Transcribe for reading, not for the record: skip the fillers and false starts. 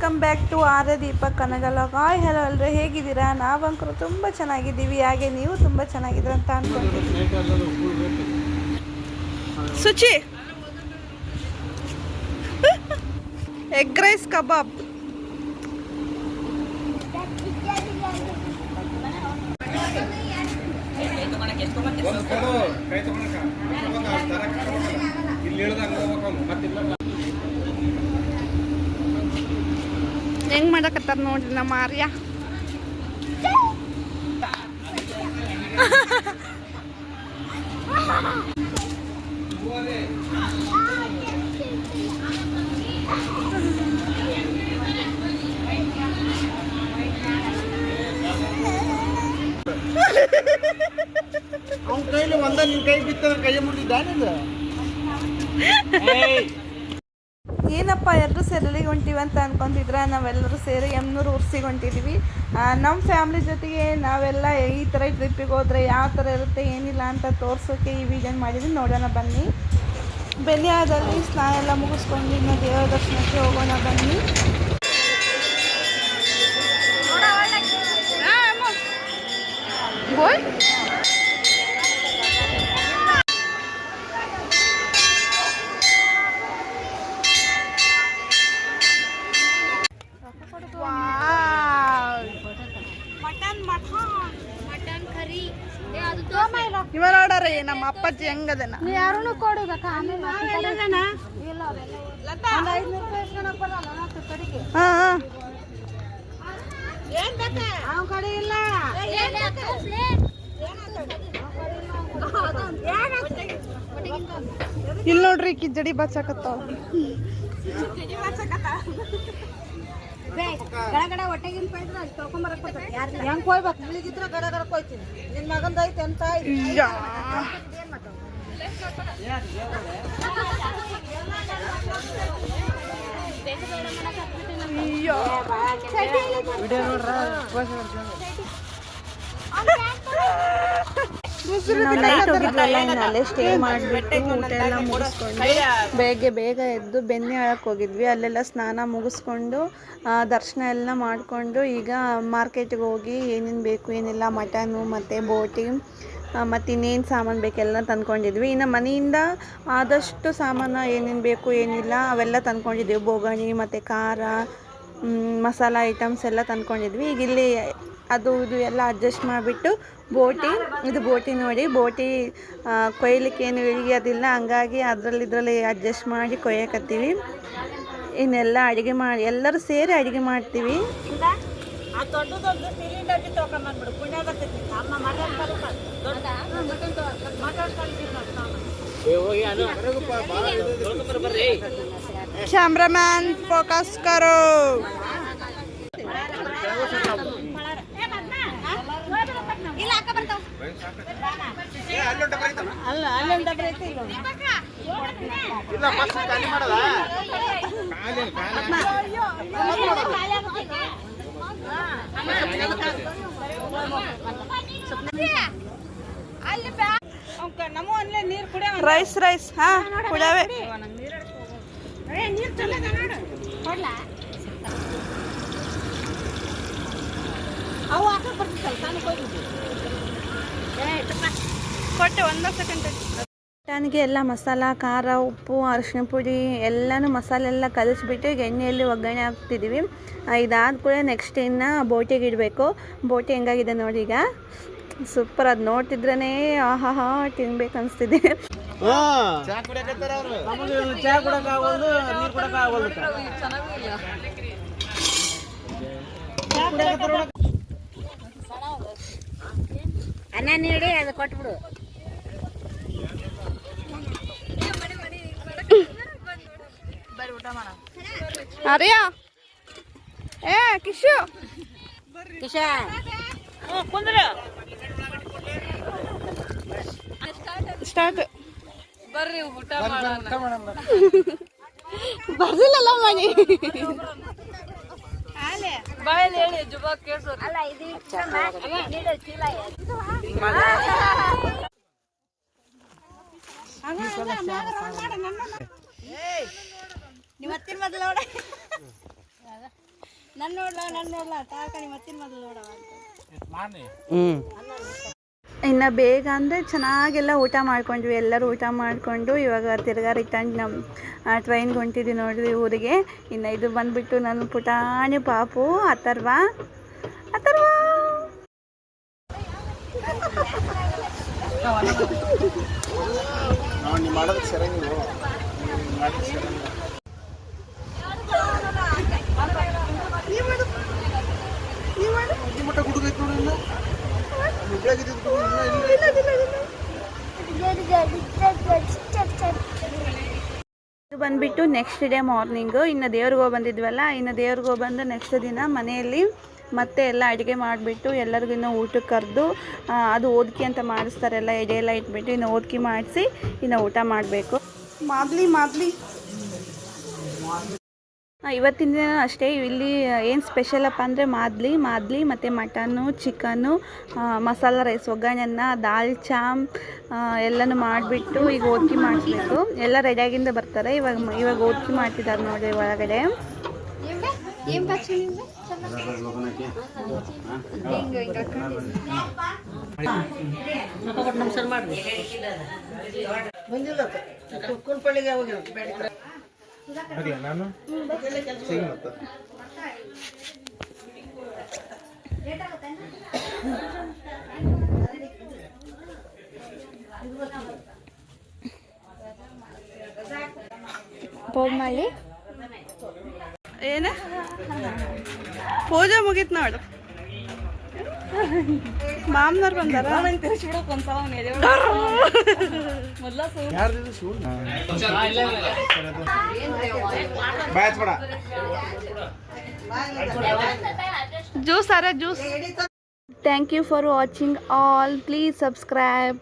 Welcome back to Arya Deepak Kannada. Hi hello ಎಲ್ಲರೂ ಹೇಗಿದ್ದೀರಾ? ನಾವಂಕರು ತುಂಬ ಚೆನ್ನಾಗಿದ್ದೀವಿ, ಹಾಗೆ ನೀವು ತುಂಬ ಚೆನ್ನಾಗಿದ್ದೀರ ಅಂತ ಅನ್ಕೊಂತೀನಿ. ಸುಚಿ ಎಗ್ ರೈಸ್ ಕಬಾಬ್. ಹೆಂಗ್ ಮಾಡಕತ್ತಾರ ನೋಡ್ರಿ ನಮ್ಮ ಆರ್ಯ. ಅವನ ಕೈಲಿ ಒಂದ ನಿನ್ ಕೈ ಬಿತ್ತ ಕೈ ಮುರಿದಿದ್ದಾನಿಂದ. ಏನಪ್ಪ ಎಲ್ಲರೂ ಸೇರಲಿಗೆ ಹೊಂಟಿವಿ ಅಂತ ಅನ್ಕೊಂತಿದ್ರೆ ನಾವೆಲ್ಲರೂ ಸೇರಿ ಎಮ್ನೂರು ಉರ್ಸಿಗೆ ಹೊಂಟಿದ್ದೀವಿ. ನಮ್ಮ ಫ್ಯಾಮ್ಲಿ ಜೊತೆಗೆ ನಾವೆಲ್ಲ ಈ ಥರ ಟ್ರಿಪ್ಪಿಗೆ ಹೋದರೆ ಯಾವ ಥರ ಇರುತ್ತೆ ಏನಿಲ್ಲ ಅಂತ ತೋರ್ಸೋಕ್ಕೆ ಈ ವಿಡಿಯೋನ ಮಾಡಿದ್ವಿ. ನೋಡೋಣ ಬನ್ನಿ. ಬೆನ್ಯಾದಲ್ಲಿ ಸ್ನಾನ ಎಲ್ಲ ಮುಗಿಸ್ಕೊಂಡು ಇನ್ನು ದೇವರ ದರ್ಶನಕ್ಕೆ ಹೋಗೋಣ ಬನ್ನಿ. ಬೋಯ್ ಇವ ನೋಡ್ರಿ ನಮ್ಮ ಅಪ್ಪಾಜಿ ಹೆಂಗದನ. ಯಾರು ಕೊಡ್ಬೇಕಾ? ಇಲ್ಲಿ ನೋಡ್ರಿ ಕಿಚಡಿ ಬಾಚಾಕತ್ತಾವ. ಗಡ ಹೊಟ್ಟೆಗಿನ ತೊಳ್ಕೊಂಬರಕ್ ಹೆಂಗ್ ಕೊಯ್ಬೇಕು? ಇಳಿದಿದ್ರ ಗಡ ಗಡ ಕೊಯ್ತೀನಿ. ನಿನ್ ಮಗಂದ ಐತೆ ಅಂತ ನೈಟ್ ಹೋಗಿದ್ವಲ್ಲ, ಇನ್ನು ಅಲ್ಲೇ ಸ್ಟೇ ಮಾಡಿಬಿಟ್ಟು ಊಟ ಎಲ್ಲ ಮುಗಿಸ್ಕೊಂಡು ಬೇಗ ಎದ್ದು ಬೆನ್ನೆ ಆಳಕ್ಕೆ ಹೋಗಿದ್ವಿ. ಅಲ್ಲೆಲ್ಲ ಸ್ನಾನ ಮುಗಿಸ್ಕೊಂಡು ದರ್ಶನ ಎಲ್ಲ ಮಾಡಿಕೊಂಡು ಈಗ ಮಾರ್ಕೆಟಿಗೆ ಹೋಗಿ ಏನೇನು ಬೇಕು ಏನಿಲ್ಲ ಮಟನು ಮತ್ತು ಬೋಟಿ ಮತ್ತು ಇನ್ನೇನು ಸಾಮಾನು ಬೇಕೆಲ್ಲ ತಂದ್ಕೊಂಡಿದ್ವಿ. ಇನ್ನು ಮನೆಯಿಂದ ಆದಷ್ಟು ಸಾಮಾನು ಏನೇನು ಬೇಕು ಏನಿಲ್ಲ ಅವೆಲ್ಲ ತಂದ್ಕೊಂಡಿದ್ವಿ. ಬೋಗಣಿ ಮತ್ತು ಖಾರ ಮಸಾಲ ಐಟಮ್ಸ್ ಎಲ್ಲ ತಂದ್ಕೊಂಡಿದ್ವಿ. ಈಗ ಇಲ್ಲಿ ಅದು ಇದು ಎಲ್ಲ ಅಡ್ಜಸ್ಟ್ ಮಾಡಿಬಿಟ್ಟು ಬೋಟಿ ನೋಡಿ, ಬೋಟಿ ಕೊಯ್ಲಿಕ್ಕೆ ಏನು ಇಳಿಯೋದಿಲ್ಲ, ಹಂಗಾಗಿ ಇದರಲ್ಲಿ ಅಡ್ಜಸ್ಟ್ ಮಾಡಿ ಕೊಯ್ಯಕತ್ತೀವಿ. ಇನ್ನೆಲ್ಲ ಅಡುಗೆ ಮಾಡಿ ಎಲ್ಲರೂ ಸೇರಿ ಅಡುಗೆ ಮಾಡ್ತೀವಿ. ಕ್ಯಾಮ್ರಾಮ್ಯಾನ್ ಫೋಕಸ್ ಕರೋ. ರೈಸ್ ಹಾ ಕುಡವೆ. ಕೊಟ್ಟೆ 1 ಸೆಕೆಂಡ್. ಮಟನ್ಗೆ ಎಲ್ಲ ಮಸಾಲ, ಖಾರ, ಉಪ್ಪು, ಅರಿಶಿನ ಪುಡಿ ಎಲ್ಲನೂ ಮಸಾಲೆ ಎಲ್ಲ ಕಲಿಸ್ಬಿಟ್ಟು ಈಗ ಎಣ್ಣೆಯಲ್ಲಿ ಒಗ್ಗರಣೆ ಹಾಕ್ತಿದ್ದೀವಿ. ಇದಾದ ಕೂಡ ನೆಕ್ಸ್ಟ್ ಇನ್ನು ಬೋಟಿಗೆ ಇಡಬೇಕು. ಬೋಟಿ ಹೆಂಗಾಗಿದೆ ನೋಡಿ, ಈಗ ಸೂಪರ್. ಅದು ನೋಡ್ತಿದ್ರೇ ಆಹಾ ತಿನ್ಬೇಕು ಅನಿಸ್ತಿದೆ. ಅನ್ನ ನೀಡಿ ಅದು ಕೊಟ್ಬಿಡು. ಅರಿಯ ಏ ಕಿಶು ಸ್ಟಾರ್ಟ್ ಬರ್ರಿ ಊಟ ಬರ್ಲಿಲ್ಲಲ್ಲ ಮನಿ ಬಾಯಲ್ಲಿ ಹೇಳಿ ಜುಬಾ ಕೇಳ್ಸೋರು. ನನ್ನ ನೋಡ್ಲಾ ತಾಕಣಿ ಮತ್ತಿನ ಮೊದಲು ನೋಡವ ಇನ್ನು ಬೇಗ ಅಂದರೆ ಚೆನ್ನಾಗೆಲ್ಲ ಊಟ ಮಾಡ್ಕೊಂಡ್ವಿ, ಎಲ್ಲರೂ ಊಟ ಮಾಡಿಕೊಂಡು ಇವಾಗ ತಿರ್ಗಾ ರಿಟರ್ನ್ ನಮ್ಮ ಟ್ರೈನ್ಗೆ ಹೊಂಟಿದ್ವಿ ನೋಡ್ರಿ ಊರಿಗೆ. ಇನ್ನು ಇದು ಬಂದುಬಿಟ್ಟು ನನ್ನ ಪುಟಾಣಿ ಪಾಪು ಅಥರ್ವ. ನೀವು ಮಾಡೋದಕ್ಕೆ ಸರಿ ನೀವು ಮಟ್ಟ ಗುಡುಗೈತೆ ನೋಡಿ ಇದು ಬಂದುಬಿಟ್ಟು ನೆಕ್ಸ್ಟ್ ಡೇ ಮಾರ್ನಿಂಗು. ಇನ್ನು ದೇವ್ರಿಗೆ ಹೋಗಿ ಬಂದಿದ್ವಲ್ಲ, ಇನ್ನು ದೇವ್ರಿಗೆ ಹೋಗಿ ಬಂದು ನೆಕ್ಸ್ಟ್ ದಿನ ಮನೆಯಲ್ಲಿ ಮತ್ತೆ ಎಲ್ಲ ಅಡುಗೆ ಮಾಡಿಬಿಟ್ಟು ಎಲ್ಲರಿಗೂ ಇನ್ನೂ ಊಟಕ್ಕೆ ಕರೆದು ಅದು ಓದ್ಕಿ ಅಂತ ಮಾಡಿಸ್ತಾರೆ, ಎಲ್ಲ ಎಡೆ ಎಲ್ಲ ಇಟ್ಬಿಟ್ಟು ಇನ್ನು ಓದ್ಕಿ ಮಾಡಿಸಿ ಇನ್ನು ಊಟ ಮಾಡಬೇಕು. ಮಾದ್ಲಿ ಇವತ್ತಿನ ದಿನ ಅಷ್ಟೇ. ಇಲ್ಲಿ ಏನು ಸ್ಪೆಷಲಪ್ಪ ಅಂದರೆ ಮಾದ್ಲಿ ಮತ್ತು ಮಟನ್ನು, ಚಿಕನ್ನು, ಮಸಾಲ ರೈಸ್, ಒಗ್ಗರಣೆನ್ನ, ದಾಲ್ ಚಾಮ್ ಎಲ್ಲನೂ ಮಾಡಿಬಿಟ್ಟು ಈಗ ಓದ್ಕಿ ಮಾಡಿಸ್ಬೇಕು. ಎಲ್ಲ ರೆಡಿಯಾಗಿಂದ ಬರ್ತಾರೆ. ಇವಾಗ ಓದ್ಕಿ ಮಾಡ್ತಿದ್ದಾರೆ ನೋಡಿ ಒಳಗಡೆ. ನಾನು ಪೋಜ್ ಮಾಡಿ ಏನ ಪೂಜೆ ಮುಗೀತು ನೋಡು. ಮಾಮ್ನವ್ರು ಬಂದಾರ. Juice. Thank you for watching all. Please subscribe.